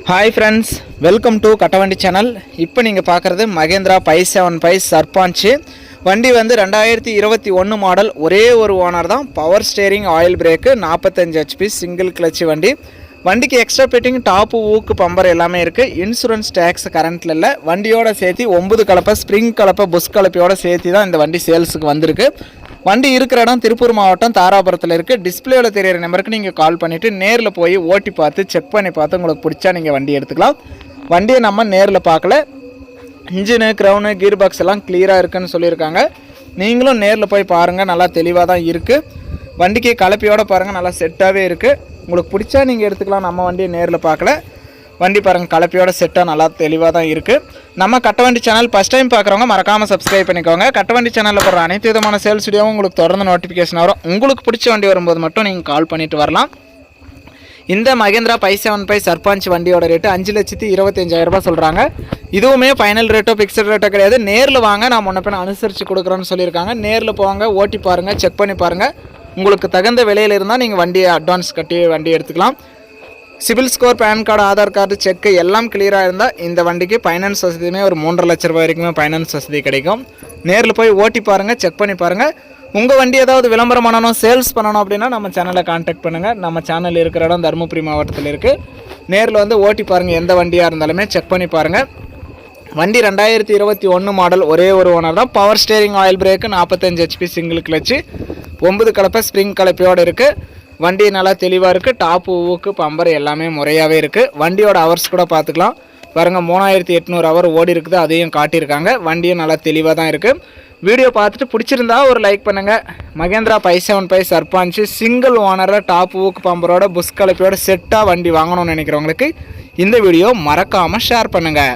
Hi friends, welcome to Kattavandi channel. இப்போ நீங்க பார்க்கிறது மகேந்திரா 575 சர்பாஞ்ச் வண்டி வந்து 2021 மாடல். ஒரே ஒரு ஓனர் தான். Power steering, oil break, 45 HP single clutch வண்டி. வண்டிக்கு எக்ஸ்ட்ரா ஃபிட்டிங், டாப், ஊக்கு, பம்பர் எல்லாமே இருக்கு. இன்சூரன்ஸ் டாக்ஸ் கரண்ட்ல இல்ல. வண்டியோட சேர்த்து 9 கலப்பை, ஸ்ப்ரிங் கலப்பை, புஷ் கலப்பையோட சேர்த்து தான் இந்த வண்டி சேல்ஸுக்கு வந்திருக்கு. வண்டி இருக்கிற இடம் திருப்பூர் மாவட்டம் தாராபுரத்தில் இருக்குது. டிஸ்பிளேவில் தெரியிற நம்பருக்கு நீங்கள் கால் பண்ணிவிட்டு நேரில் போய் ஓட்டி பார்த்து செக் பண்ணி பார்த்து உங்களுக்கு பிடிச்சா நீங்கள் வண்டி எடுத்துக்கலாம். வண்டியை நம்ம நேரில் பார்க்கல. இன்ஜினு, க்ரௌனு, கீர் பாக்ஸ் எல்லாம் கிளியராக இருக்குதுன்னு சொல்லியிருக்காங்க. நீங்களும் நேரில் போய் பாருங்கள், நல்லா தெளிவாக தான் இருக்குது. வண்டிக்கு கலப்பையோடு பாருங்கள், நல்லா செட்டாகவே இருக்குது. உங்களுக்கு பிடிச்சா நீங்கள் எடுத்துக்கலாம். நம்ம வண்டியை நேரில் பார்க்கல. வண்டி பாருங்கள், கலப்பையோட செட்டாக நல்லா தெளிவாக தான் இருக்குது. நம்ம கட்டவண்டி சேனல் ஃபஸ்ட் டைம் பார்க்குறவங்க மறக்காமல் சப்ஸ்கிரைப் பண்ணிக்கோங்க. கட்டவண்டி சேனலில் போடுற அனைத்து விதமான சேல்ஸ் வீடியோவும் உங்களுக்கு தொடர்ந்து நோட்டிஃபிகேஷன் வரும். உங்களுக்கு பிடிச்ச வண்டி வரும்போது மட்டும் நீங்கள் கால் பண்ணிவிட்டு வரலாம். இந்த மகேந்திரா 575 சர்பாஞ்ச் வண்டியோட ரேட்டு 5,25,000 சொல்கிறாங்க. இதுவுமே ஃபைனல் ரேட்டோ ஃபிக்ஸட் ரேட்டோ கிடையாது. நேரில் வாங்க, நான் முன்ன பின்ன அனுசரித்து கொடுக்குறோன்னு சொல்லியிருக்காங்க. நேரில் போவாங்க, ஓட்டி பாருங்கள், செக் பண்ணி பாருங்கள். உங்களுக்கு தகுந்த விலையில் இருந்தால் நீங்கள் வண்டியை அட்வான்ஸ் கட்டி வண்டி எடுத்துக்கலாம். CIBIL score, PAN card, Aadhaar card, cheque எல்லாம் கிளியராக இருந்தால் இந்த வண்டிக்கு ஃபைனான்ஸ் வசதியுமே ஒரு 3.5 லட்ச ரூபாய் வரைக்குமே ஃபைனான்ஸ் வசதி கிடைக்கும். நேரில் போய் ஓட்டி பாருங்கள், செக் பண்ணி பாருங்கள். உங்கள் வண்டி ஏதாவது விளம்பரம் பண்ணணும், சேல்ஸ் பண்ணணும் அப்படின்னா நம்ம சேனலை கான்டாக்ட் பண்ணுங்கள். நம்ம சேனல் இருக்கிற இடம் தருமபுரி மாவட்டத்தில் இருக்குது. நேரில் வந்து ஓட்டி பாருங்கள். எந்த வண்டியாக இருந்தாலுமே செக் பண்ணி பாருங்கள். வண்டி 2021 மாடல். ஒரே ஒரு ஓனர் தான். Power steering, oil brake, 45 HP single clutch, 9 கலப்பை, ஸ்ப்ரிங் கலப்பையோடு இருக்குது. வண்டி நல்லா தெளிவாக இருக்குது. டாப்பு, ஊக்கு, பம்பர் எல்லாமே முறையாகவே இருக்குது. வண்டியோட ஹவர்ஸ் கூட பார்த்துக்கலாம். பாருங்கள், 3800 ஹவர் ஓடி இருக்குது. அதையும் காட்டியிருக்காங்க. வண்டியும் நல்லா தெளிவாக தான் இருக்குது. வீடியோ பார்த்துட்டு பிடிச்சிருந்தா ஒரு லைக் பண்ணுங்கள். மகேந்திரா 575 சர்பாஞ்ச் சிங்கிள் ஓனராக டாப், ஊக்கு, பம்பரோட, புஷ் கலப்பையோட செட்டாக வண்டி வாங்கணும்னு நினைக்கிறவங்களுக்கு இந்த வீடியோ மறக்காமல் ஷேர் பண்ணுங்கள்.